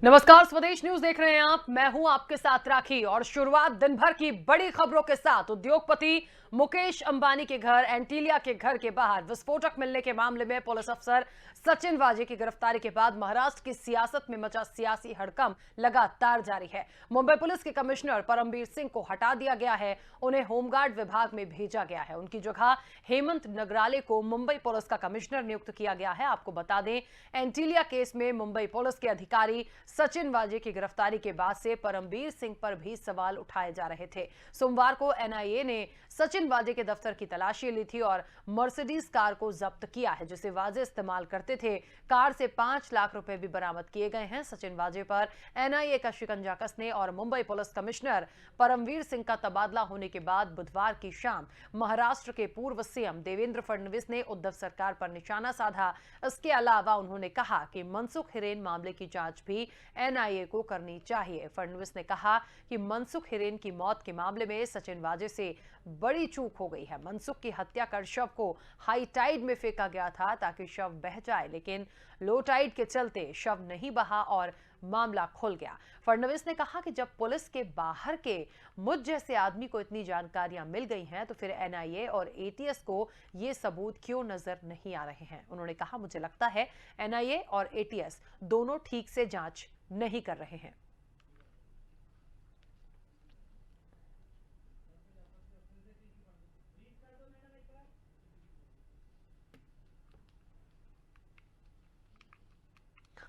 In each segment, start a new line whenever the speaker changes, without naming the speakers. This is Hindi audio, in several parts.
नमस्कार, स्वदेश न्यूज देख रहे हैं आप। मैं हूं आपके साथ राखी और शुरुआत दिन भर की बड़ी खबरों के साथ। उद्योगपति मुकेश अंबानी के घर एंटीलिया के घर के बाहर विस्फोटक मिलने के मामले में पुलिस अफसर सचिन वाजे की गिरफ्तारी के बाद महाराष्ट्र की सियासत में मचा सियासी हड़कंप लगातार जारी है। मुंबई पुलिस के कमिश्नर परमबीर सिंह को हटा दिया गया है, उन्हें होमगार्ड विभाग में भेजा गया है। उनकी जगह हेमंत नगराले को मुंबई पुलिस का कमिश्नर नियुक्त किया गया है। आपको बता दें, एंटीलिया केस में मुंबई पुलिस के अधिकारी सचिन वाजे की गिरफ्तारी के बाद से परमबीर सिंह पर भी सवाल उठाए जा रहे थे। सोमवार को एनआईए ने सचिन वाजे के दफ्तर की तलाशी ली थी और मर्सिडीज कार को जब्त किया है, जिसे वाजे इस्तेमाल करते थे। कार से 5 लाख रुपए भी बरामद किए गए हैं। सचिन वाजे पर एनआईए का शिकंजा कसने और मुंबई पुलिस कमिश्नर परमवीर सिंह का तबादला होने के बाद बुधवार की शाम महाराष्ट्र के पूर्व सीएम देवेंद्र फडणवीस ने उद्धव सरकार पर निशाना साधा। इसके अलावा उन्होंने कहा कि मनसुख हिरेन मामले की जांच भी एनआईए को करनी चाहिए। फडणवीस ने कहा कि मनसुख हिरेन की मौत के मामले में सचिन वाजे से बड़ी चूक हो गई है। मनसुख की हत्या कर शव को हाई टाइड में फेंका गया था ताकि शव बह जाए, लेकिन लो टाइड के चलते शव नहीं बहा और मामला खुल गया। फडणवीस ने कहा कि जब पुलिस के बाहर के मुझ जैसे आदमी को इतनी जानकारियां मिल गई हैं तो फिर एनआईए और एटीएस को ये सबूत क्यों नजर नहीं आ रहे हैं। उन्होंने कहा, मुझे लगता है एनआईए और एटीएस दोनों ठीक से जांच नहीं कर रहे हैं।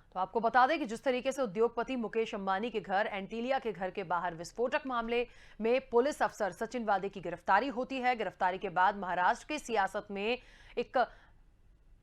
तो आपको बता दें कि जिस तरीके से उद्योगपति मुकेश अंबानी के घर एंटीलिया के घर के बाहर विस्फोटक मामले में पुलिस अफसर सचिन वाजे की गिरफ्तारी होती है, गिरफ्तारी के बाद महाराष्ट्र की सियासत में एक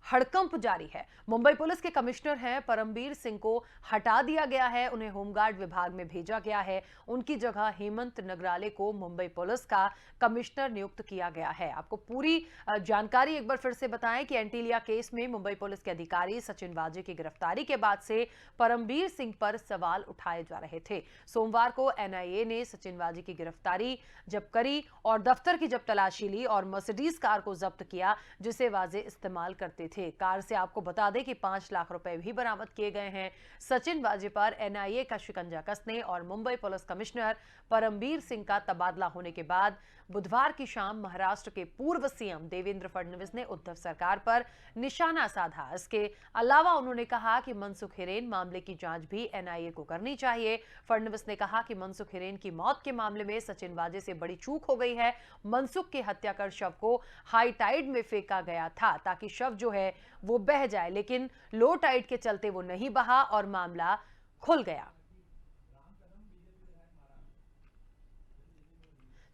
हड़कंप जारी है। मुंबई पुलिस के कमिश्नर हैं परमबीर सिंह को हटा दिया गया है, उन्हें होमगार्ड विभाग में भेजा गया है। उनकी जगह हेमंत नगराले को मुंबई पुलिस का कमिश्नर नियुक्त किया गया है। आपको पूरी जानकारी एक बार फिर से बताएं कि एंटीलिया केस में मुंबई पुलिस के अधिकारी सचिन वाजे की गिरफ्तारी के बाद से परमबीर सिंह पर सवाल उठाए जा रहे थे। सोमवार को एनआईए ने सचिन वाजे की गिरफ्तारी जब करी और दफ्तर की जब तलाशी ली और मर्सिडीज कार को जब्त किया, जिसे वाजे इस्तेमाल करते थे। कार से आपको बता दें कि 5 लाख रुपए भी बरामद किए गए हैं। सचिन वाजे पर एनआईए का शिकंजा कसने और मुंबई पुलिस कमिश्नर परमबीर सिंह का तबादला होने के बाद बुधवार की शाम महाराष्ट्र के पूर्व सीएम देवेंद्र फडणवीस ने उद्धव सरकार पर निशाना साधा। इसके अलावा उन्होंने कहा कि मनसुख हिरेन मामले की जांच भी एनआईए को करनी चाहिए। फडणवीस ने कहा कि मनसुख हिरेन की मौत के मामले में सचिन वाजे से बड़ी चूक हो गई है। मनसुख की हत्या कर शव को हाई टाइड में फेंका गया था ताकि शव जो है वो बह जाए, लेकिन लो टाइड के चलते वो नहीं बहा और मामला खुल गया।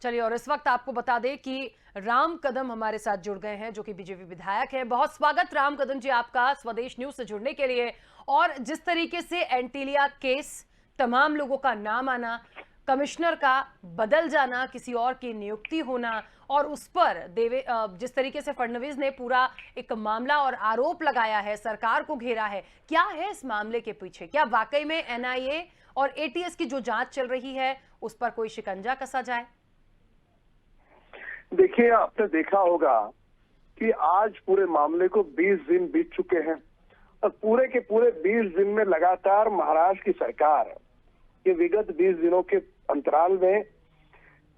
चलिए, और इस वक्त आपको बता दें कि राम कदम हमारे साथ जुड़ गए हैं, जो कि बीजेपी विधायक हैं। बहुत स्वागत राम कदम जी आपका स्वदेश न्यूज से जुड़ने के लिए। और जिस तरीके से एंटीलिया केस, तमाम लोगों का नाम आना, कमिश्नर का बदल जाना, किसी और की नियुक्ति होना और उस पर जिस तरीके से फडणवीस ने पूरा एक मामला और आरोप लगाया है, सरकार को घेरा है, क्या है इस मामले के पीछे? क्या वाकई में एनआईए और एटीएस की जो जांच चल रही है उस पर कोई शिकंजा कसा जाए?
देखिए, आपने देखा होगा कि आज पूरे मामले को 20 दिन बीत चुके हैं और पूरे के पूरे 20 दिन में लगातार महाराष्ट्र की सरकार के विगत 20 दिनों के अंतराल में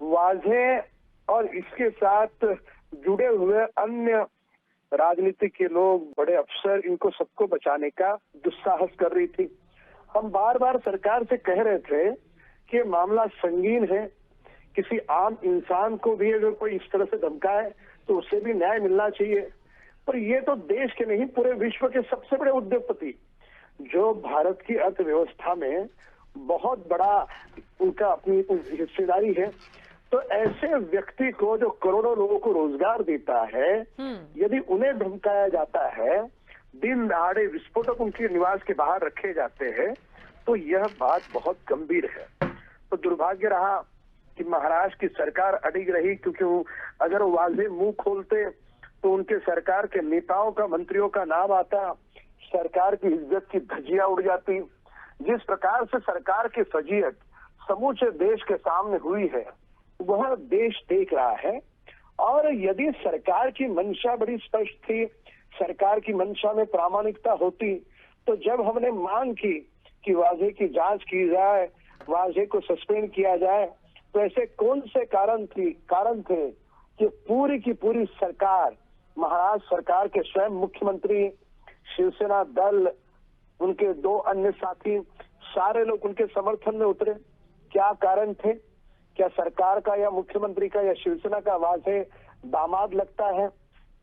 वाजे और इसके साथ जुड़े हुए अन्य राजनीतिक के लोग, बड़े अफसर, इनको सबको बचाने का दुस्साहस कर रही थी। हम बार बार सरकार से कह रहे थे कि मामला संगीन है, किसी आम इंसान को भी अगर कोई इस तरह से धमकाए तो उससे भी न्याय मिलना चाहिए। पर ये तो देश के नहीं, पूरे विश्व के सबसे बड़े उद्योगपति, जो भारत की अर्थव्यवस्था में बहुत बड़ा उनका अपनी हिस्सेदारी है, तो ऐसे व्यक्ति को जो करोड़ों लोगों को रोजगार देता है, यदि उन्हें धमकाया जाता है, दिन दहाड़े विस्फोटक उनके निवास के बाहर रखे जाते हैं, तो यह बात बहुत गंभीर है। तो दुर्भाग्य रहा कि महाराष्ट्र की सरकार अड़िग रही, क्योंकि अगर वाजे मुंह खोलते तो उनके सरकार के नेताओं का, मंत्रियों का नाम आता, सरकार की इज्जत की धज्जियां उड़ जाती। जिस प्रकार से सरकार की फजीहत समूचे देश के सामने हुई है, वह देश देख रहा है। और यदि सरकार की मंशा बड़ी स्पष्ट थी, सरकार की मंशा में प्रामाणिकता होती, तो जब हमने मांग की कि वाजे की जांच की जाए, वाजे को सस्पेंड किया जाए, तो ऐसे कौन से कारण थे कि पूरी की पूरी सरकार, महाराष्ट्र सरकार के स्वयं मुख्यमंत्री, शिवसेना दल, उनके 2 अन्य साथी, सारे लोग उनके समर्थन में उतरे? क्या कारण थे? क्या सरकार का या मुख्यमंत्री का या शिवसेना का वाजे दामाद लगता है?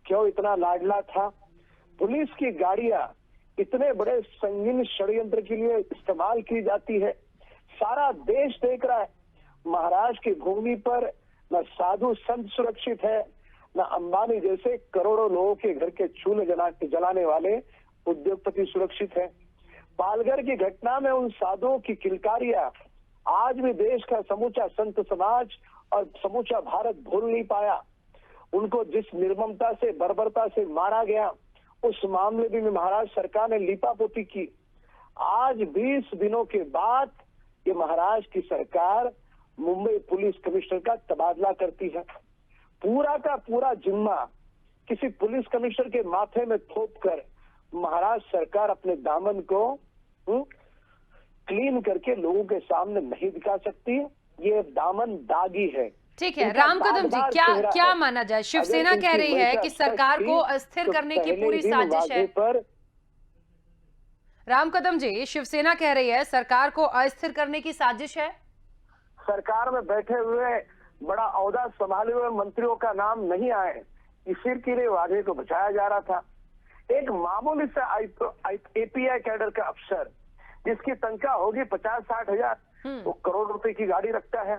क्यों इतना लाडला था? पुलिस की गाड़ियां इतने बड़े संगीन षड्यंत्र के लिए इस्तेमाल की जाती है, सारा देश देख रहा है। महाराष्ट्र की भूमि पर न साधु संत सुरक्षित है, न अंबानी जैसे करोड़ों लोगों के घर के चूल्हे जलाने वाले उद्योगपति सुरक्षित है। पालघर की घटना में उन साधुओं की किलकारियां आज भी देश का समूचा संत समाज और समूचा भारत भूल नहीं पाया। उनको जिस निर्ममता से, बर्बरता से मारा गया, उस मामले में महाराष्ट्र सरकार ने लीपापोती की। आज 20 दिनों के बाद ये महाराष्ट्र की सरकार मुंबई पुलिस कमिश्नर का तबादला करती है। पूरा का पूरा जिम्मा किसी पुलिस कमिश्नर के माथे में थोपकर महाराष्ट्र सरकार अपने दामन को क्लीन करके लोगों के सामने नहीं दिखा सकती। ये दामन दागी है।
ठीक है राम कदम जी, क्या माना जाए? शिवसेना कह रही है कि सरकार को अस्थिर करने की पूरी साजिश है। राम कदम जी, शिवसेना कह रही है सरकार को अस्थिर करने की साजिश है।
सरकार में बैठे हुए बड़ा औहदा संभाले हुए मंत्रियों का नाम नहीं आए, इसी के लिए वाजे को बचाया जा रहा था। एक मामूली सा एपीआई कैडर का अफसर जिसकी तनख्वाह होगी 50-60 हजार, वो करोड़ रुपए की गाड़ी रखता है,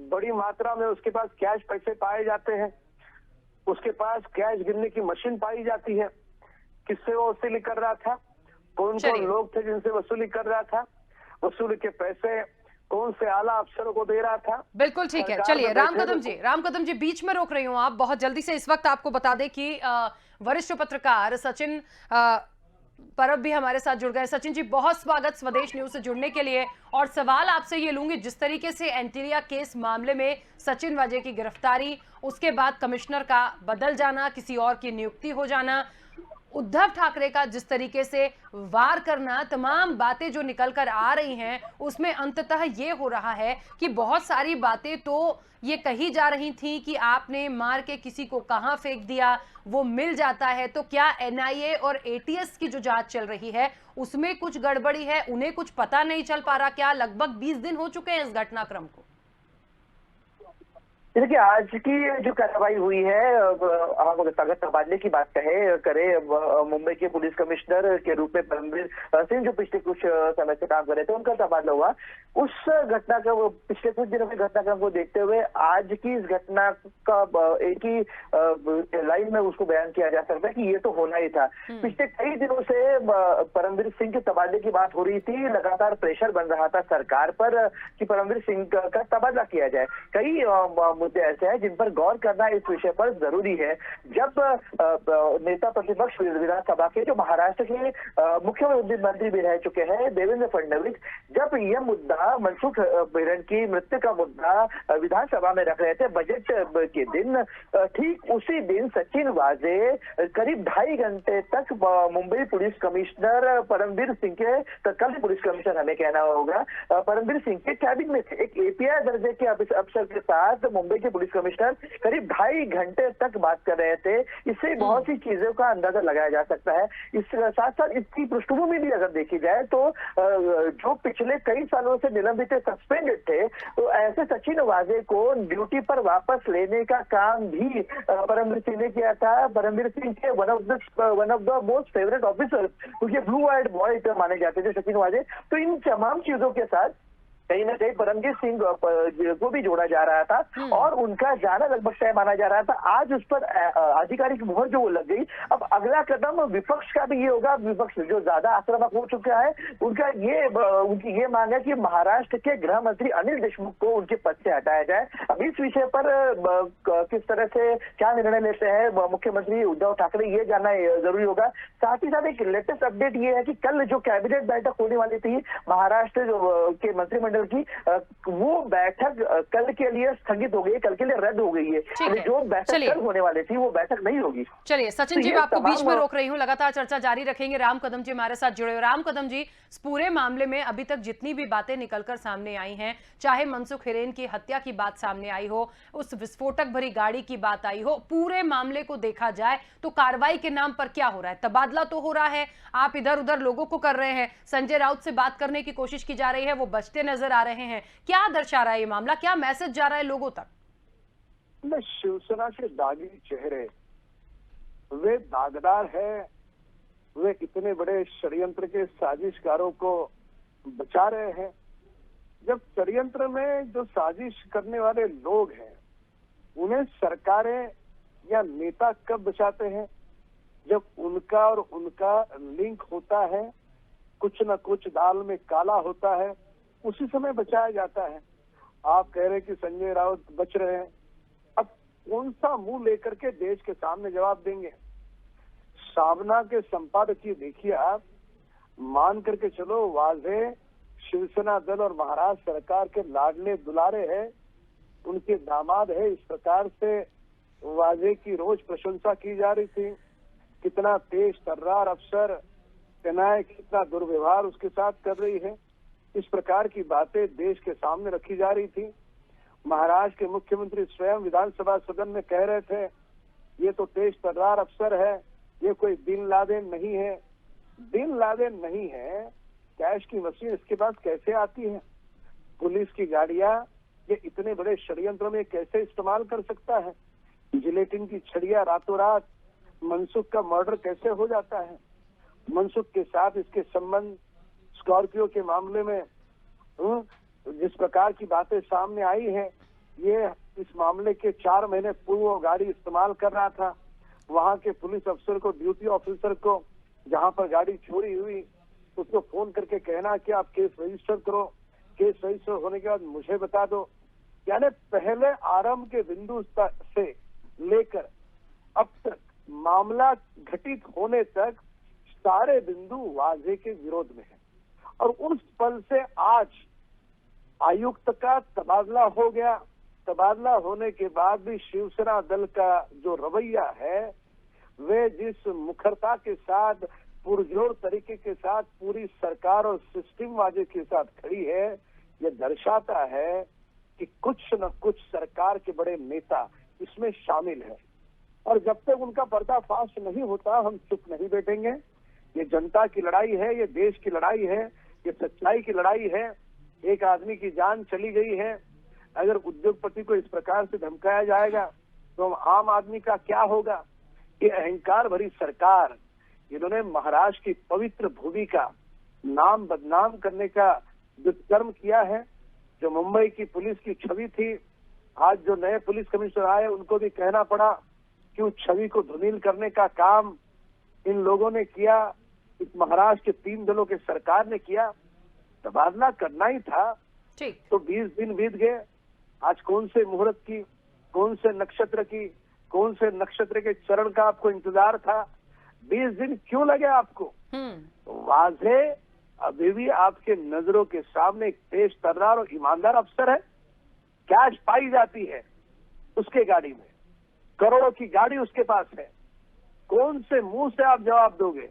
बड़ी मात्रा में उसके पास कैश पैसे पाए जाते हैं, उसके पास कैश गिनने की मशीन पाई जाती है। किससे वो वसूली कर रहा था? कौन कौन लोग थे जिनसे वसूली कर रहा था? वसूली के पैसे कौन से आला अफसरों को दे रहा था?
बिल्कुल ठीक है। चलिए राम कदम जी बीच में रोक रही हूँ आप बहुत जल्दी से। इस वक्त आपको बता दें कि वरिष्ठ पत्रकार सचिन परब भी हमारे साथ जुड़ गए। सचिन जी, बहुत स्वागत स्वदेश न्यूज से जुड़ने के लिए। और सवाल आपसे ये लूंगी, जिस तरीके से एंटीलिया केस मामले में सचिन वाजे की गिरफ्तारी, उसके बाद कमिश्नर का बदल जाना, किसी और की नियुक्ति हो जाना, उद्धव ठाकरे का जिस तरीके से वार करना, तमाम बातें जो निकल कर आ रही हैं, उसमें अंततः ये हो रहा है कि बहुत सारी बातें तो ये कही जा रही थी कि आपने मार के किसी को कहां फेंक दिया, वो मिल जाता है। तो क्या एनआईए और एटीएस की जो जांच चल रही है उसमें कुछ गड़बड़ी है? उन्हें कुछ पता नहीं चल पा रहा क्या? लगभग 20 दिन हो चुके हैं इस घटनाक्रम को।
देखिए, आज की जो कार्रवाई हुई है, हम अगर तबादले की बात करें मुंबई के पुलिस कमिश्नर के रूप में परमवीर सिंह जो पिछले कुछ समय से काम कर रहे थे, उनका तबादला हुआ। उस घटनाक्रम, पिछले कुछ दिनों के घटनाक्रम को देखते हुए आज की इस घटना का एक ही लाइन में उसको बयान किया जा सकता है कि ये तो होना ही था। पिछले कई दिनों से परमवीर सिंह के तबादले की बात हो रही थी, लगातार प्रेशर बन रहा था सरकार पर कि परमवीर सिंह का तबादला किया जाए। कई मुद्दे ऐसे हैं जिन पर गौर करना इस विषय पर जरूरी है। जब नेता प्रतिपक्ष विधानसभा के जो महाराष्ट्र के मुख्यमंत्री भी रह चुके हैं देवेंद्र फडणवीस, जब यह मुद्दा मनसुख हिरेन की मृत्यु का मुद्दा विधानसभा में रख रहे थे बजट के दिन, ठीक उसी दिन सचिन वाजे करीब 2.5 घंटे तक मुंबई पुलिस कमिश्नर परमवीर सिंह के, तत्कालीन पुलिस कमिश्नर हमें कहना होगा, परमवीर सिंह के कैबिन में थे। एक एपीआई दर्जे के अफसर के साथ मुंबई के पुलिस कमिश्नर करीब 2.5 घंटे तक बात कर रहे थे। इससे बहुत सी चीजों का अंदाजा लगाया जा सकता है। इस साथ साथ इसकी पृष्ठभूमि भी अगर देखी जाए तो जो पिछले कई सालों से निलंबित सस्पेंडेड थे, तो ऐसे सचिन वाजे को ड्यूटी पर वापस लेने का काम भी परमवीर सिंह ने किया था। परमवीर सिंह के one of the most favourite officer, क्योंकि ब्लू आइड बॉय माने जाते थे सचिन वाजे। तो इन तमाम चीजों के साथ कहीं ना कहीं परमवीर सिंह को भी जोड़ा जा रहा था और उनका जाना लगभग तय माना जा रहा था। आज उस पर आधिकारिक मुहर जो वो लग गई। अब अगला कदम विपक्ष का भी ये होगा, विपक्ष जो ज्यादा आक्रामक हो चुका है, उनकी ये मांग है कि महाराष्ट्र के गृह मंत्री अनिल देशमुख को उनके पद से हटाया जाए। अब इस विषय पर किस तरह से क्या निर्णय लेते हैं मुख्यमंत्री उद्धव ठाकरे, ये जानना जरूरी होगा। साथ ही साथ एक लेटेस्ट अपडेट ये है कि कल जो कैबिनेट बैठक होने वाली थी महाराष्ट्र के मंत्रिमंडल मंत्रिमंडल की वो बैठक कल के लिए स्थगित हो गई है, कल के लिए रद्द हो गई है। जो बैठक कल होने वाली थी वो बैठक नहीं होगी।
चलिए सचिन जी, मैं आपको बीच में रोक रही हूँ, लगातार चर्चा जारी रखेंगे। राम कदम जी हमारे साथ जुड़े हो। राम कदम जी, इस पूरे मामले में अभी तक जितनी भी बातें निकलकर सामने आई हैं, चाहे मनसुख हिरेन की हत्या की बात सामने आई हो, उस विस्फोटक भरी गाड़ी की बात आई हो, पूरे मामले को देखा जाए तो कार्रवाई के नाम पर क्या हो रहा है? तबादला तो हो रहा है, आप इधर उधर लोगों को कर रहे हैं, संजय राउत से बात करने की कोशिश की जा रही है, वो बचते नजर आ रहे हैं। क्या दर्शा रहा है ये मामला, क्या मैसेज जा रहा है लोगों तक?
शिवसेना के दागी चेहरे, वे दागदार है, वे इतने बड़े षड्यंत्र के साजिशकारों को बचा रहे हैं। जब षड्यंत्र में जो साजिश करने वाले लोग हैं उन्हें सरकारें या नेता कब बचाते हैं? जब उनका और उनका लिंक होता है, कुछ न कुछ दाल में काला होता है, उसी समय बचाया जाता है। आप कह रहे हैं कि संजय राउत बच रहे हैं, अब कौन सा मुंह लेकर के देश के सामने जवाब देंगे? सावना के संपादकीय देखिए आप, मान करके चलो वाजे शिवसेना दल और महाराष्ट्र सरकार के लाडले दुलारे हैं, उनके दामाद है। इस प्रकार से वाजे की रोज प्रशंसा की जा रही थी, कितना तेज तर्रार अफसर, सेनाएं कितना दुर्व्यवहार उसके साथ कर रही है, इस प्रकार की बातें देश के सामने रखी जा रही थी। महाराष्ट्र के मुख्यमंत्री स्वयं विधानसभा सदन में कह रहे थे ये तो तेज तर्रार अफसर है, ये कोई बिन लादेन नहीं है। बिन लादेन नहीं है, कैश की मशीन इसके पास कैसे आती है? पुलिस की गाड़ियां ये इतने बड़े षड्यंत्र में कैसे इस्तेमाल कर सकता है? जिलेटिन की छड़ियां रातों रात मनसुख का मर्डर कैसे हो जाता है? मनसुख के साथ इसके संबंध, स्कॉर्पियो के मामले में जिस प्रकार की बातें सामने आई हैं, ये इस मामले के 4 महीने पूर्व गाड़ी इस्तेमाल कर रहा था। वहां के पुलिस अफसर को, ड्यूटी ऑफिसर को, जहां पर गाड़ी चोरी हुई उसको फोन करके कहना कि आप केस रजिस्टर करो, केस रजिस्टर होने के बाद मुझे बता दो। यानी पहले आरंभ के बिंदु से लेकर अब तक मामला घटित होने तक सारे बिंदु वाजे के विरोध में है। और उस पल से आज आयुक्त का तबादला हो गया। तबादला होने के बाद भी शिवसेना दल का जो रवैया है, वे जिस मुखरता के साथ, पुरजोर तरीके के साथ पूरी सरकार और सिस्टम वाजे के साथ खड़ी है, यह दर्शाता है कि कुछ न कुछ सरकार के बड़े नेता इसमें शामिल है। और जब तक उनका पर्दाफाश नहीं होता हम चुप नहीं बैठेंगे। ये जनता की लड़ाई है, ये देश की लड़ाई है, ये सच्चाई की लड़ाई है। एक आदमी की जान चली गई है, अगर उद्योगपति को इस प्रकार से धमकाया जाएगा तो आम आदमी का क्या होगा? ये अहंकार भरी सरकार, इन्होंने महाराष्ट्र की पवित्र भूमि का नाम बदनाम करने का दुष्कर्म किया है। जो मुंबई की पुलिस की छवि थी, आज जो नए पुलिस कमिश्नर आए उनको भी कहना पड़ा कि उस छवि को धूमिल करने का काम इन लोगों ने किया, इस महाराष्ट्र के 3 दलों के सरकार ने किया। तबादला करना ही था
ठीक।
तो 20 दिन बीत गए। आज कौन से मुहूर्त की, कौन से नक्षत्र की, कौन से नक्षत्र के चरण का आपको इंतजार था? 20 दिन क्यों लगे आपको? वाजे अभी भी आपके नजरों के सामने एक तेज तर्रार और ईमानदार अफसर है। कैश पाई जाती है उसके गाड़ी में, करोड़ों की गाड़ी उसके पास है। कौन से मुंह से आप जवाब दोगे?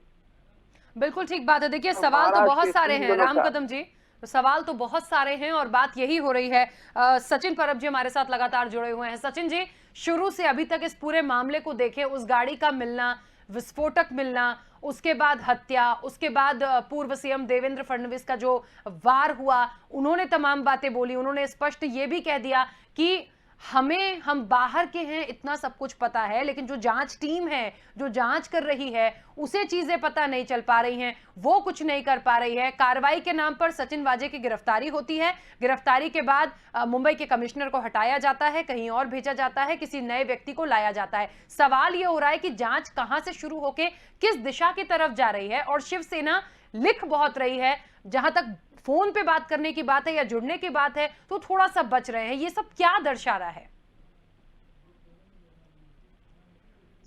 बिल्कुल ठीक बात है। देखिए सवाल तो बहुत सारे हैं राम कदम जी, सवाल तो बहुत सारे हैं और बात यही हो रही है। सचिन परब जी हमारे साथ लगातार जुड़े हुए हैं। सचिन जी, शुरू से अभी तक इस पूरे मामले को देखें, उस गाड़ी का मिलना, विस्फोटक मिलना, उसके बाद हत्या, उसके बाद पूर्व सीएम देवेंद्र फडणवीस का जो वार हुआ, उन्होंने तमाम बातें बोली। उन्होंने स्पष्ट ये भी कह दिया कि हम बाहर के हैं, इतना सब कुछ पता है, लेकिन जो जांच टीम है, जो जांच कर रही है, उसे चीजें पता नहीं चल पा रही हैं, वो कुछ नहीं कर पा रही है। कार्रवाई के नाम पर सचिन वाजे की गिरफ्तारी होती है, गिरफ्तारी के बाद मुंबई के कमिश्नर को हटाया जाता है, कहीं और भेजा जाता है, किसी नए व्यक्ति को लाया जाता है। सवाल ये हो रहा है कि जांच कहां से शुरू होकर किस दिशा की तरफ जा रही है? और शिवसेना लिख बहुत रही है, जहां तक फोन पे बात करने की बात है या जुड़ने की बात है तो थोड़ा सा बच रहे हैं। ये सब क्या दर्शा रहा है?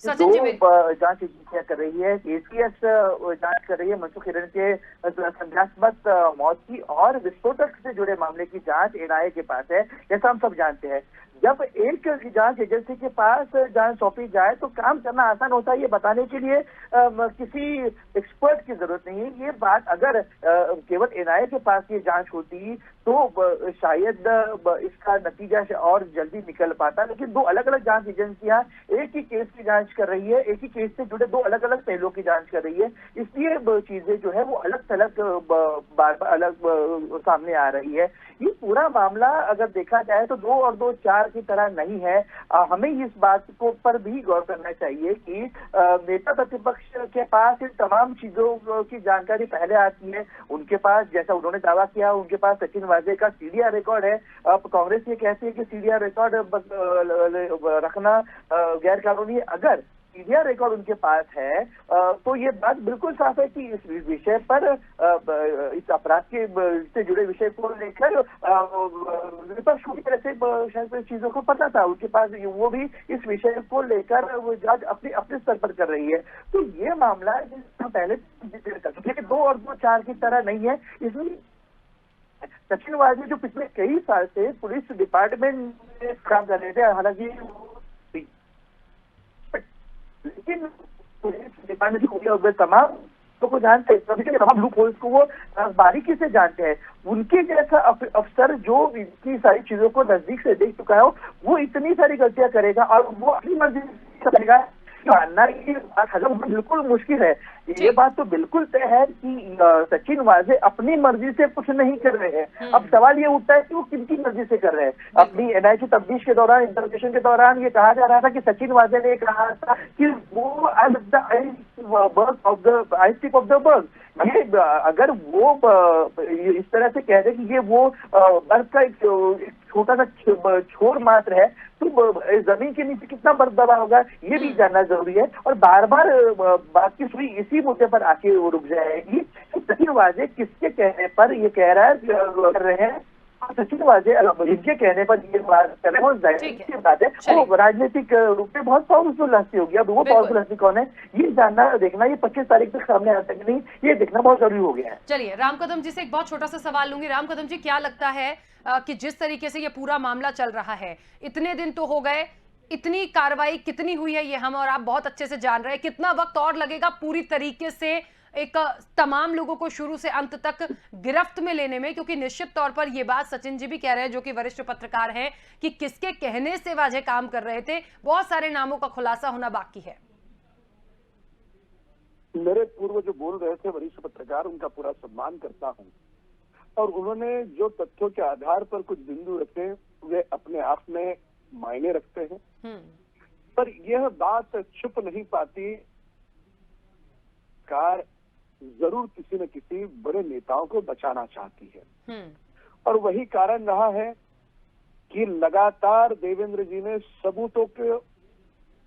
सचिन जी
जांच एजेंसियां कर रही है। एसीएस जांच कर रही है मनसुख हिरेन के संदेहास्पद मौत की, और विस्फोटक से जुड़े मामले की जांच एनआईए के पास है, जैसा हम सब जानते हैं। जब एक जांच एजेंसी के पास जांच सौंपी जाए तो काम करना आसान होता है, ये बताने के लिए किसी एक्सपर्ट की जरूरत नहीं है। ये बात अगर केवल एनआईए के पास ये जांच होती तो शायद इसका नतीजा और जल्दी निकल पाता, लेकिन दो अलग अलग जांच एजेंसियां एक ही केस की जांच कर रही है, एक ही केस से जुड़े दो अलग अलग पहलुओं की जांच कर रही है, इसलिए चीजें जो है वो अलग थलग बार बार अलग सामने आ रही है। ये पूरा मामला अगर देखा जाए तो 2 और 2 4 की तरह नहीं है। हमें इस बात को पर भी गौर करना चाहिए कि नेता प्रतिपक्ष के पास इन तमाम चीजों की जानकारी पहले आती है। उनके पास, जैसा उन्होंने दावा किया, उनके पास सचिन वाजे का सीडीआर रिकॉर्ड है। अब कांग्रेस ये कहती है कि सीडीआर रिकॉर्ड रखना गैर कानूनी है। अगर सीडीआर रिकॉर्ड उनके पास है तो ये बात बिल्कुल साफ है कि इस विषय पर, इस अपराध के से जुड़े विषय को लेकर विपक्ष को भी तरह से शायद चीजों को पता था, उनके पास वो भी इस विषय को लेकर वो जांच अपने अपने स्तर पर कर रही है। तो ये मामला हम पहले कर चुके हैं, 2 और 2 4 की तरह नहीं है। इसलिए सचिन वाजे जो पिछले कई साल से पुलिस डिपार्टमेंट में काम कर रहे थे, हालांकि लेकिन पुलिस डिपार्टमेंट तमाम को जानते हैं, तमाम लूप होल्स को वो बारीकी से जानते हैं। उनके जैसा अफसर जो इतनी सारी चीजों को नजदीक से देख चुका है, वो इतनी सारी गलतियां करेगा और वो अपनी मर्जी से करेगा, मानना ये बात बिल्कुल मुश्किल है। ये बात तो बिल्कुल तय है कि सचिन वाजे अपनी मर्जी से कुछ नहीं कर रहे हैं। अब सवाल ये उठता है कि वो किनकी मर्जी से कर रहे हैं। अपनी एनआईए की तफ्तीश के दौरान, इंटरोगेशन के दौरान ये कहा जा रहा था कि सचिन वाजे ने कहा था कि वो ऑफ द बर्ग। ये अगर वो इस तरह से कह दे कि ये वो बर्फ का एक छोटा सा छोर मात्र है, तो जमीन के नीचे कितना बर्फ दबा होगा ये भी जानना जरूरी है। और बार बार बात की सुई इसी मुद्दे पर आके वो रुक जाएगी कि सचिन वाजे किसके कहने पर ये कह रहा है, कर रहे हैं। सचिन वाजे जिनके कहने पर ये बात कर रहे हैं, बहुत जाहिर बात है वो राजनीतिक रूप में बहुत पावरफुल हस्ती होगी। अब वो पावरफुल हस्ती कौन है ये जानना, देखना, ये 25 तारीख तक सामने आता है कि नहीं, ये देखना बहुत जरूरी हो गया है।
चलिए, राम कदम जी से एक बहुत छोटा सा सवाल लूंगी। राम कदम जी, क्या लगता है कि जिस तरीके से ये पूरा मामला चल रहा है, इतने दिन तो हो गए, इतनी कार्रवाई कितनी हुई है ये हम और आप बहुत अच्छे से जान रहे हैं, कितना वक्त और लगेगा पूरी तरीके से एक तमाम लोगों को शुरू से अंत तक गिरफ्त में लेने में? क्योंकि निश्चित तौर पर यह बात सचिन जी भी कह रहे हैं, जो कि वरिष्ठ पत्रकार हैं, कि किसके कहने से वाजे काम कर रहे थे, बहुत सारे नामों का खुलासा होना बाकी है।
मेरे पूर्व जो बोल रहे थे वरिष्ठ पत्रकार, उनका पूरा सम्मान करता हूं, और उन्होंने जो तथ्यों के आधार पर कुछ बिंदु रखे वे अपने आप में मायने रखते हैं। पर यह बात छुप नहीं पाती, कार जरूर किसी न किसी बड़े नेताओं को बचाना चाहती है, और वही कारण रहा है कि लगातार देवेंद्र जी ने सबूतों के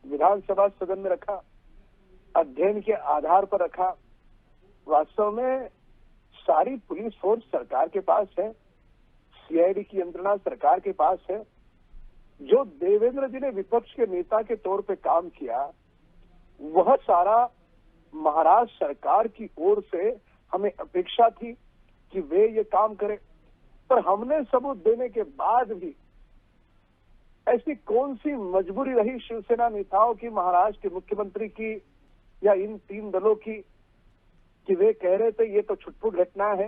विधानसभा सदन में रखा, अध्ययन के आधार पर रखा। वास्तव में सारी पुलिस फोर्स सरकार के पास है, सीआईडी की यंत्रणा सरकार के पास है। जो देवेंद्र जी ने विपक्ष के नेता के तौर पे काम किया, वह सारा महाराष्ट्र सरकार की ओर से हमें अपेक्षा थी कि वे ये काम करें, पर हमने सबूत देने के बाद भी ऐसी कौन सी मजबूरी रही शिवसेना नेताओं की, महाराष्ट्र के मुख्यमंत्री की, या इन 3 दलों की, कि वे कह रहे थे ये तो छुटपुट घटना है।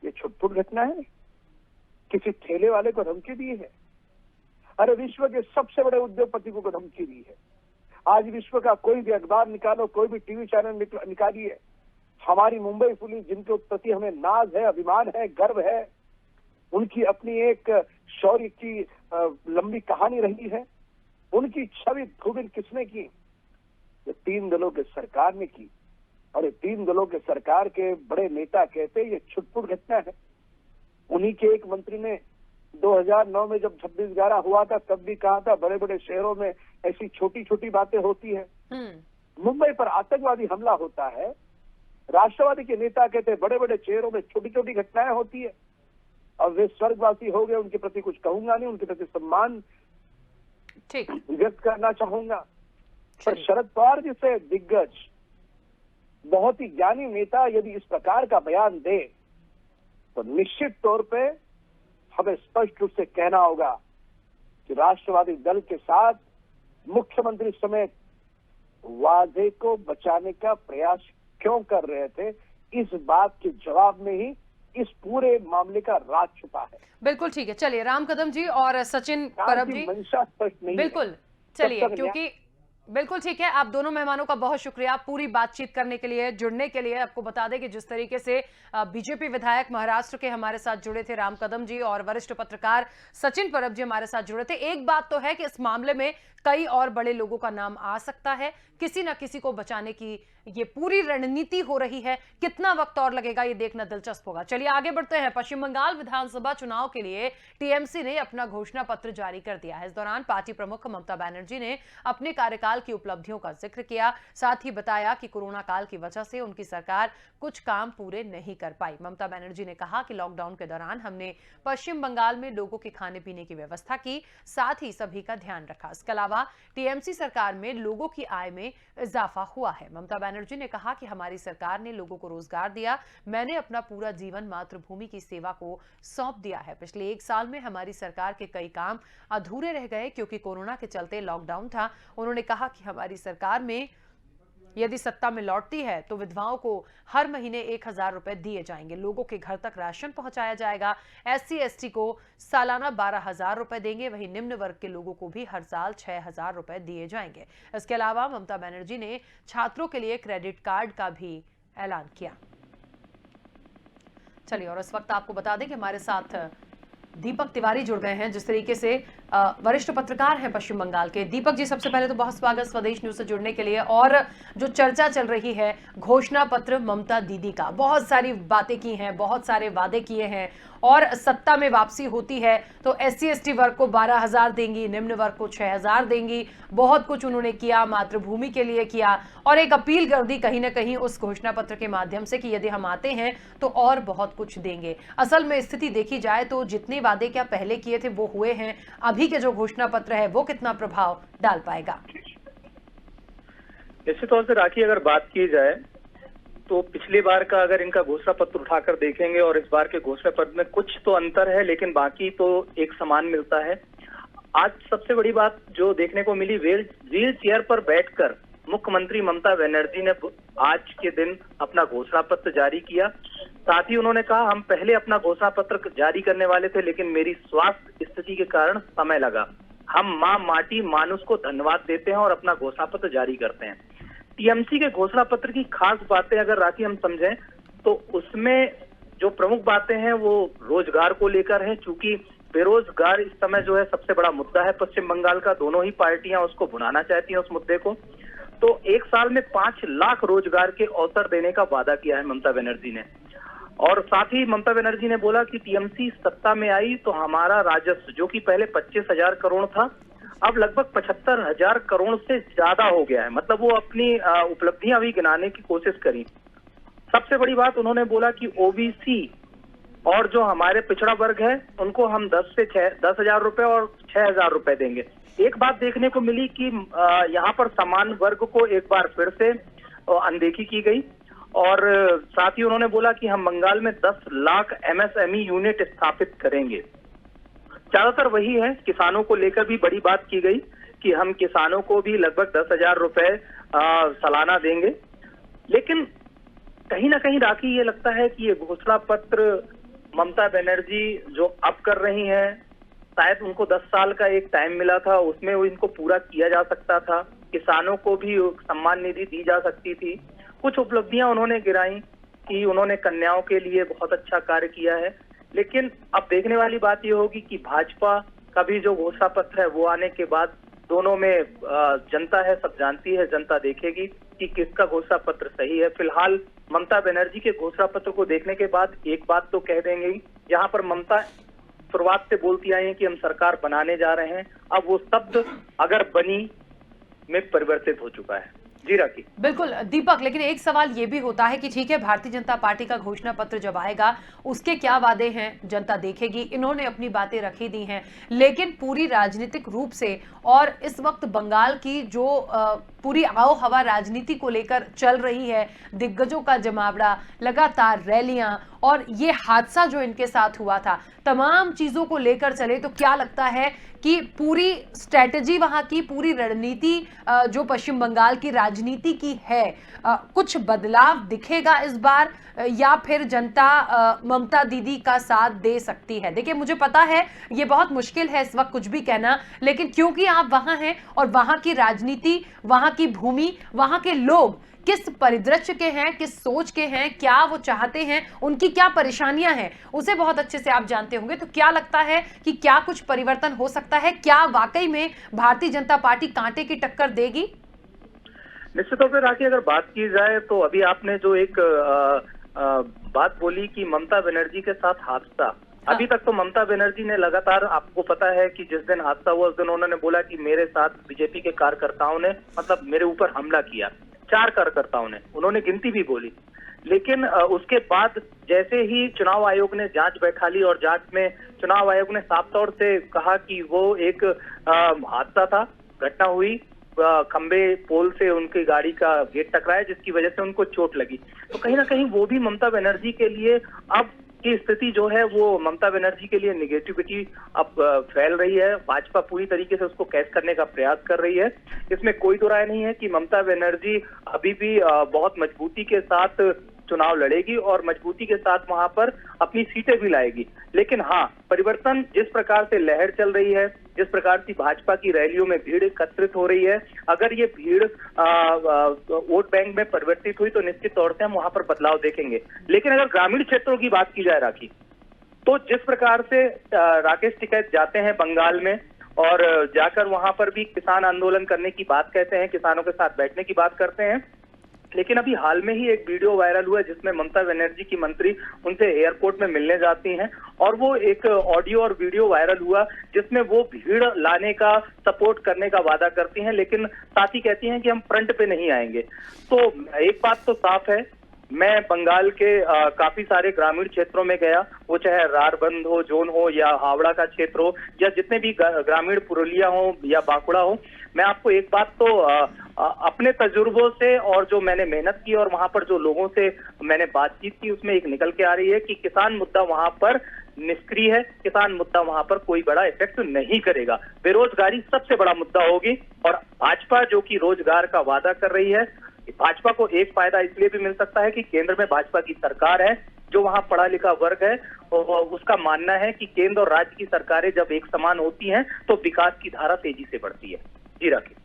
ये छुटपुट घटना है? किसी ठेले वाले को धमकी दी है? अरे विश्व के सबसे बड़े उद्योगपति को धमकी दी है। आज विश्व का कोई भी अखबार निकालो, कोई भी टीवी चैनल निकालिए, हमारी मुंबई पुलिस, जिनके प्रति हमें नाज है, अभिमान है, गर्व है, उनकी अपनी एक शौर्य की लंबी कहानी रही है, उनकी छवि धूमिल किसने की? ये 3 दलों के सरकार ने की। और ये 3 दलों के सरकार के बड़े नेता कहते ये छुटपुट घटना है। उन्हीं के एक मंत्री ने 2009 में जब 26/11 हुआ था, तब भी कहा था बड़े बड़े शहरों में ऐसी छोटी छोटी बातें होती है। मुंबई पर आतंकवादी हमला होता है, राष्ट्रवादी के नेता कहते हैं बड़े बड़े शहरों में छोटी छोटी घटनाएं होती है। और वे स्वर्गवासी हो गए, उनके प्रति कुछ कहूंगा नहीं, उनके प्रति सम्मान व्यक्त करना चाहूंगा। पर शरद पवार जैसे दिग्गज, बहुत ही ज्ञानी नेता यदि इस प्रकार का बयान दे तो निश्चित तौर पे हमें स्पष्ट रूप से कहना होगा कि राष्ट्रवादी दल के साथ मुख्यमंत्री समेत वादे को बचाने का प्रयास क्यों कर रहे थे। इस बात के जवाब में ही इस पूरे मामले का राज छुपा है।
बिल्कुल ठीक है, चलिए राम कदम जी और सचिन परब जी,
मंशा स्पष्ट नहीं
बिल्कुल चलिए, क्योंकि बिल्कुल ठीक है। आप दोनों मेहमानों का बहुत शुक्रिया पूरी बातचीत करने के लिए, जुड़ने के लिए। आपको बता दें कि जिस तरीके से बीजेपी विधायक महाराष्ट्र के हमारे साथ जुड़े थे राम कदम जी और वरिष्ठ पत्रकार सचिन परब जी हमारे साथ जुड़े थे। एक बात तो है कि इस मामले में कई और बड़े लोगों का नाम आ सकता है, किसी ना किसी को बचाने की ये पूरी रणनीति हो रही है। कितना वक्त और लगेगा ये देखना दिलचस्प होगा। चलिए आगे बढ़ते हैं। पश्चिम बंगाल विधानसभा चुनाव के लिए टीएमसी ने अपना घोषणा पत्र जारी कर दिया है। इस दौरान पार्टी प्रमुख ममता बनर्जी ने अपने कार्यकाल की उपलब्धियों का जिक्र किया, साथ ही बताया कि कोरोना काल की वजह से उनकी सरकार कुछ काम पूरे नहीं कर पाई। ममता बनर्जी ने कहा कि लॉकडाउन के दौरान हमने पश्चिम बंगाल में लोगों के खाने पीने की व्यवस्था की, साथ ही सभी का ध्यान रखा। इसके अलावा टीएमसी सरकार में लोगों की आय में इजाफा हुआ है। ममता बनर्जी ने कहा कि हमारी सरकार ने लोगों को रोजगार दिया, मैंने अपना पूरा जीवन मातृभूमि की सेवा को सौंप दिया है। पिछले 1 साल में हमारी सरकार के कई काम अधूरे रह गए क्योंकि कोरोना के चलते लॉकडाउन था। उन्होंने कहा कि हमारी सरकार में यदि सत्ता में लौटती है तो विधवाओं को हर महीने 1000 रुपए दिए जाएंगे, लोगों के घर तक राशन पहुंचाया जाएगा, SC ST को सालाना 12000 रुपए देंगे, वहीं निम्न वर्ग के लोगों को भी हर साल 6000 रुपए दिए जाएंगे। इसके अलावा ममता बनर्जी ने छात्रों के लिए क्रेडिट कार्ड का भी ऐलान किया। चलिए और इस वक्त आपको बता दें कि हमारे साथ दीपक तिवारी जुड़ गए हैं, जिस तरीके से वरिष्ठ पत्रकार हैं पश्चिम बंगाल के। दीपक जी, सबसे पहले तो बहुत स्वागत स्वदेश न्यूज से जुड़ने के लिए। और जो चर्चा चल रही है घोषणा पत्र ममता दीदी का, बहुत सारी बातें की हैं, बहुत सारे वादे किए हैं, और सत्ता में वापसी होती है तो SC ST वर्ग को 12000 देंगी, निम्न वर्ग को 6000 देंगी। बहुत कुछ उन्होंने किया, मातृभूमि के लिए किया, और एक अपील कर दी कहीं ना कहीं उस घोषणा पत्र के माध्यम से कि यदि हम आते हैं तो और बहुत कुछ देंगे। असल में स्थिति देखी जाए तो जितने वादे क्या पहले किए थे वो हुए हैं, अभी के जो घोषणा पत्र है वो कितना प्रभाव डाल पाएगा?
निश्चित तौर से राखी, अगर बात की जाए तो पिछली बार का अगर इनका घोषणा पत्र उठाकर देखेंगे और इस बार के घोषणा पत्र में कुछ तो अंतर है, लेकिन बाकी तो एक समान मिलता है। आज सबसे बड़ी बात जो देखने को मिली, व्हील चेयर पर बैठकर मुख्यमंत्री ममता बनर्जी ने आज के दिन अपना घोषणा पत्र जारी किया। साथ ही उन्होंने कहा, हम पहले अपना घोषणा पत्र जारी करने वाले थे लेकिन मेरी स्वास्थ्य स्थिति के कारण समय लगा। हम मां माटी मानुष को धन्यवाद देते हैं और अपना घोषणा पत्र जारी करते हैं। टीएमसी के घोषणा पत्र की खास बातें अगर राखी हम समझें तो उसमें जो प्रमुख बातें हैं वो रोजगार को लेकर है, क्योंकि बेरोजगार इस समय जो है सबसे बड़ा मुद्दा है पश्चिम बंगाल का। दोनों ही पार्टियां उसको भुनाना चाहती हैं उस मुद्दे को। तो 1 साल में 5 लाख रोजगार के अवसर देने का वादा किया है ममता बनर्जी ने। और साथ ही ममता बनर्जी ने बोला कि टीएमसी सत्ता में आई तो हमारा राजस्व, जो कि पहले 25,000 करोड़ था, अब लगभग 75,000 करोड़ से ज्यादा हो गया है। मतलब वो अपनी उपलब्धियां अभी गिनाने की कोशिश करी। सबसे बड़ी बात उन्होंने बोला कि ओबीसी और जो हमारे पिछड़ा वर्ग है उनको हम 10,000 रुपए और 6,000 रुपए देंगे। एक बात देखने को मिली कि यहाँ पर समान वर्ग को एक बार फिर से अनदेखी की गई। और साथ ही उन्होंने बोला कि हम बंगाल में 10 लाख MSME यूनिट स्थापित करेंगे। ज्यादातर वही है, किसानों को लेकर भी बड़ी बात की गई कि हम किसानों को भी लगभग 10,000 रुपए सालाना देंगे। लेकिन कहीं ना कहीं राखी ये लगता है कि ये घोषणा पत्र ममता बनर्जी जो अब कर रही हैं, शायद उनको 10 साल का एक टाइम मिला था, उसमें वो इनको पूरा किया जा सकता था। किसानों को भी सम्मान निधि दी जा सकती थी। कुछ उपलब्धियां उन्होंने गिराई कि उन्होंने कन्याओं के लिए बहुत अच्छा कार्य किया है। लेकिन अब देखने वाली बात ये होगी कि भाजपा का भी जो घोषणा पत्र है वो आने के बाद दोनों में जनता है, सब जानती है, जनता देखेगी कि किसका घोषणा पत्र सही है। फिलहाल ममता बनर्जी के घोषणा पत्र को देखने के बाद एक बात तो कह देंगे, जहां पर ममता शुरुआत से बोलती आई है कि हम सरकार बनाने जा रहे हैं, अब वो शब्द अगर बनी में परिवर्तित हो चुका है। जी राखी।
बिल्कुल दीपक, लेकिन एक सवाल ये भी होता है कि ठीक है, भारतीय जनता पार्टी का घोषणा पत्र जब आएगा उसके क्या वादे हैं जनता देखेगी, इन्होंने अपनी बातें रखी दी हैं, लेकिन पूरी राजनीतिक रूप से और इस वक्त बंगाल की जो पूरी आओ हवा राजनीति को लेकर चल रही है, दिग्गजों का जमावड़ा, लगातार रैलियां और ये हादसा जो इनके साथ हुआ था, तमाम चीजों को लेकर चले तो क्या लगता है कि पूरी स्ट्रैटेजी, वहां की पूरी रणनीति जो पश्चिम बंगाल की राजनीति की है, कुछ बदलाव दिखेगा इस बार या फिर जनता ममता दीदी का साथ दे सकती है? देखिए, मुझे पता है ये बहुत मुश्किल है इस वक्त कुछ भी कहना, लेकिन क्योंकि आप वहां हैं और वहां की राजनीति, वहां की भूमि, वहां के लोग किस परिदृश्य के हैं, किस सोच के हैं, क्या वो चाहते हैं, उनकी क्या परेशानियां हैं, उसे बहुत अच्छे से आप जानते होंगे। तो क्या लगता है कि क्या कुछ परिवर्तन हो सकता है? क्या वाकई में भारतीय जनता पार्टी कांटे की टक्कर देगी?
निश्चित तौर पर राखी, अगर बात की जाए तो अभी आपने जो एक बात बोली कि ममता बनर्जी के साथ हादसा, अभी तक तो ममता बनर्जी ने लगातार, आपको पता है कि जिस दिन हादसा हुआ उस दिन उन्होंने बोला कि मेरे साथ बीजेपी के कार्यकर्ताओं ने, मतलब मेरे ऊपर हमला किया, 4 कार्यकर्ताओं ने, उन्होंने गिनती भी बोली। लेकिन उसके बाद जैसे ही चुनाव आयोग ने जांच बैठा ली और जांच में चुनाव आयोग ने साफ तौर से कहा कि वो एक हादसा था, घटना हुई, खंबे पोल से उनकी गाड़ी का गेट टकराया जिसकी वजह से उनको चोट लगी, तो कहीं ना कहीं वो भी ममता बनर्जी के लिए अब की स्थिति जो है वो ममता बनर्जी के लिए निगेटिविटी अब फैल रही है। भाजपा पूरी तरीके से उसको कैच करने का प्रयास कर रही है। इसमें कोई दो राय नहीं है कि ममता बनर्जी अभी भी बहुत मजबूती के साथ चुनाव लड़ेगी और मजबूती के साथ वहां पर अपनी सीटें भी लाएगी। लेकिन हाँ, परिवर्तन जिस प्रकार से लहर चल रही है, जिस प्रकार से भाजपा की रैलियों में भीड़ एकत्रित हो रही है, अगर ये भीड़ वोट बैंक में परिवर्तित हुई तो निश्चित तौर से हम वहां पर बदलाव देखेंगे। लेकिन अगर ग्रामीण क्षेत्रों की बात की जाए राखी, तो जिस प्रकार से राकेश टिकैत जाते हैं बंगाल में और जाकर वहां पर भी किसान आंदोलन करने की बात कहते हैं, किसानों के साथ बैठने की बात करते हैं, लेकिन अभी हाल में ही एक वीडियो वायरल हुआ जिसमें ममता बनर्जी की मंत्री उनसे एयरपोर्ट में मिलने जाती हैं और वो एक ऑडियो और वीडियो वायरल हुआ जिसमें वो भीड़ लाने का, सपोर्ट करने का वादा करती हैं, लेकिन साथ ही कहती हैं कि हम फ्रंट पे नहीं आएंगे। तो एक बात तो साफ है, मैं बंगाल के काफी सारे ग्रामीण क्षेत्रों में गया, वो चाहे रारबंद हो, जोन हो या हावड़ा का क्षेत्र हो या जितने भी ग्रामीण पुरुलिया हो या बांकुड़ा हो, मैं आपको एक बात तो अपने तजुर्बों से और जो मैंने मेहनत की और वहां पर जो लोगों से मैंने बातचीत की उसमें एक निकल के आ रही है कि किसान मुद्दा वहां पर निष्क्रिय है, किसान मुद्दा वहां पर कोई बड़ा इफेक्ट नहीं करेगा। बेरोजगारी सबसे बड़ा मुद्दा होगी और भाजपा जो कि रोजगार का वादा कर रही है, भाजपा को एक फायदा इसलिए भी मिल सकता है कि केंद्र में भाजपा की सरकार है, जो वहां पढ़ा लिखा वर्ग है उसका मानना है कि केंद्र और राज्य की सरकारें जब एक समान होती हैं तो विकास की धारा तेजी से बढ़ती है। जी राखी,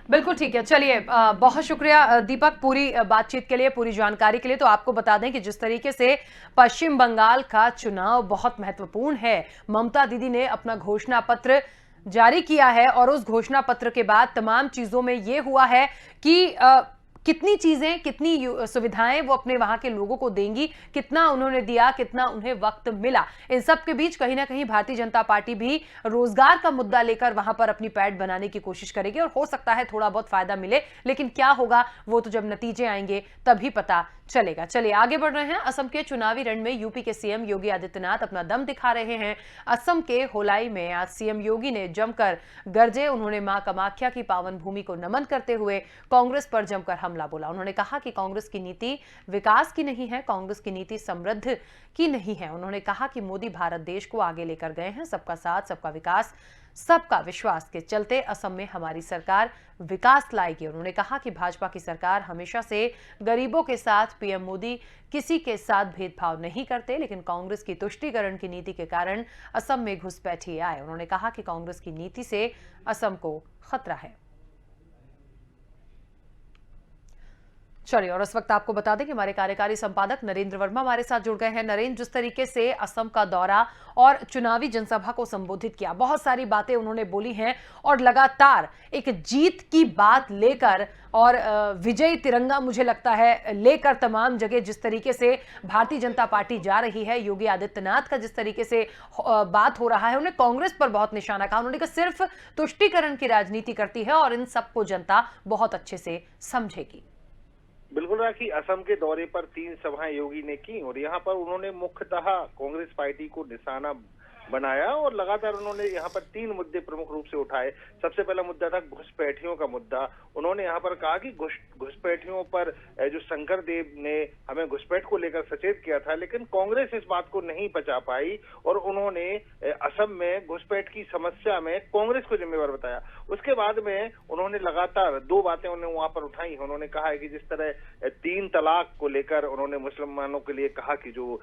बिल्कुल ठीक है। चलिए, बहुत शुक्रिया दीपक पूरी बातचीत के लिए, पूरी जानकारी के लिए। तो आपको बता दें कि जिस तरीके से पश्चिम बंगाल का चुनाव बहुत महत्वपूर्ण है, ममता दीदी ने अपना घोषणा पत्र जारी किया है और उस घोषणा पत्र के बाद तमाम चीजों में यह हुआ है कि कितनी चीजें, कितनी सुविधाएं वो अपने वहां के लोगों को देंगी, कितना उन्होंने दिया, कितना उन्हें वक्त मिला। इन सब के बीच कहीं ना कहीं भारतीय जनता पार्टी भी रोजगार का मुद्दा लेकर वहां पर अपनी पैठ बनाने की कोशिश करेगी और हो सकता है थोड़ा बहुत फायदा मिले, लेकिन क्या होगा वो तो जब नतीजे आएंगे तभी पता चलेगा। चलिए आगे बढ़ रहे हैं। असम के चुनावी रण में यूपी के सीएम योगी आदित्यनाथ अपना दम दिखा रहे हैं। असम के होलाई में आज सीएम योगी ने जमकर गरजे। उन्होंने मां कामाख्या की पावन भूमि को नमन करते हुए कांग्रेस पर जमकर हमला बोला। उन्होंने कहा कि कांग्रेस की नीति विकास की नहीं है, कांग्रेस की नीति समृद्ध की नहीं है। उन्होंने कहा कि मोदी भारत देश को आगे लेकर गए हैं, सबका साथ, सबका विकास, सबका विश्वास के चलते असम में हमारी सरकार विकास लाएगी। उन्होंने कहा कि भाजपा की सरकार हमेशा से गरीबों के साथ, पीएम मोदी किसी के साथ भेदभाव नहीं करते, लेकिन कांग्रेस की तुष्टीकरण की नीति के कारण असम में घुसपैठिए आए। उन्होंने कहा कि कांग्रेस की नीति से असम को खतरा है। चलिए, और इस वक्त आपको बता दें कि हमारे कार्यकारी संपादक नरेंद्र वर्मा हमारे साथ जुड़ गए हैं। नरेंद्र, जिस तरीके से असम का दौरा और चुनावी जनसभा को संबोधित किया, बहुत सारी बातें उन्होंने बोली हैं और लगातार एक जीत की बात लेकर और विजयी तिरंगा मुझे लगता है लेकर तमाम जगह जिस तरीके से भारतीय जनता पार्टी जा रही है, योगी आदित्यनाथ का जिस तरीके से बात हो रहा है, उन्हें कांग्रेस पर बहुत निशाना कहा। उन्होंने कहा सिर्फ तुष्टीकरण की राजनीति करती है और इन सबको जनता बहुत अच्छे से समझेगी।
बिल्कुल, राखी असम के दौरे पर 3 सभाएं योगी ने की और यहाँ पर उन्होंने मुख्यतः कांग्रेस पार्टी को निशाना बनाया और लगातार उन्होंने यहाँ पर 3 मुद्दे प्रमुख रूप से उठाए। सबसे पहला मुद्दा था घुसपैठियों का मुद्दा। उन्होंने यहाँ पर कहा कि घुसपैठियों पर जो शंकर देव ने हमें घुसपैठ को लेकर सचेत किया था, लेकिन कांग्रेस इस बात को नहीं बचा पाई और उन्होंने असम में घुसपैठ की समस्या में कांग्रेस को जिम्मेवार बताया। उसके बाद में उन्होंने लगातार 2 बातें उन्होंने वहां पर उठाई। उन्होंने कहा है कि जिस तरह 3 तलाक को लेकर उन्होंने मुसलमानों के लिए कहा कि जो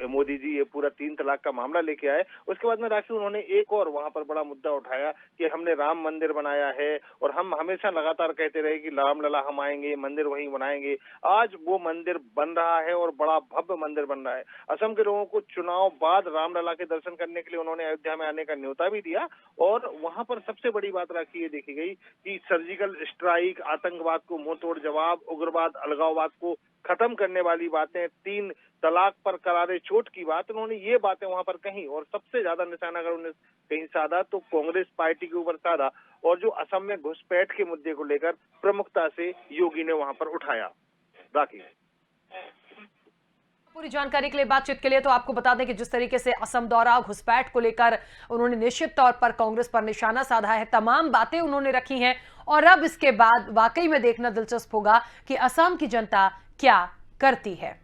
मोदी जी ये पूरा 3 तलाक का मामला लेके आए। उसके बाद में राखी उन्होंने एक और वहां पर बड़ा मुद्दा उठाया कि हमने राम मंदिर बनाया है और हम हमेशा लगातार कहते रहे कि रामलला हम आएंगे, मंदिर वहीं बनाएंगे। आज वो मंदिर बन रहा है और बड़ा भव्य मंदिर बन रहा है। असम के लोगों को चुनाव बाद रामलला के दर्शन करने के लिए उन्होंने अयोध्या में आने का न्योता भी दिया और वहां पर सबसे बड़ी बात राखी ये देखी गई कि सर्जिकल स्ट्राइक, आतंकवाद को मुंह तोड़ जवाब, उग्रवाद, अलगाववाद को खत्म करने वाली बातें, 3 तलाक पर करारे चोट की बात, उन्होंने ये बातें वहां पर कही और सबसे ज्यादा निशाना अगर उन्होंने कहीं साधा तो कांग्रेस पार्टी के ऊपर साधा और जो असम में घुसपैठ के मुद्दे को लेकर प्रमुखता से योगी ने वहां पर उठाया। राखी,
पूरी जानकारी के लिए, बातचीत के लिए तो आपको बता दें कि जिस तरीके से असम दौरा, घुसपैठ को लेकर उन्होंने निश्चित तौर पर कांग्रेस पर निशाना साधा है, तमाम बातें उन्होंने रखी हैं और अब इसके बाद वाकई में देखना दिलचस्प होगा कि असम की जनता क्या करती है।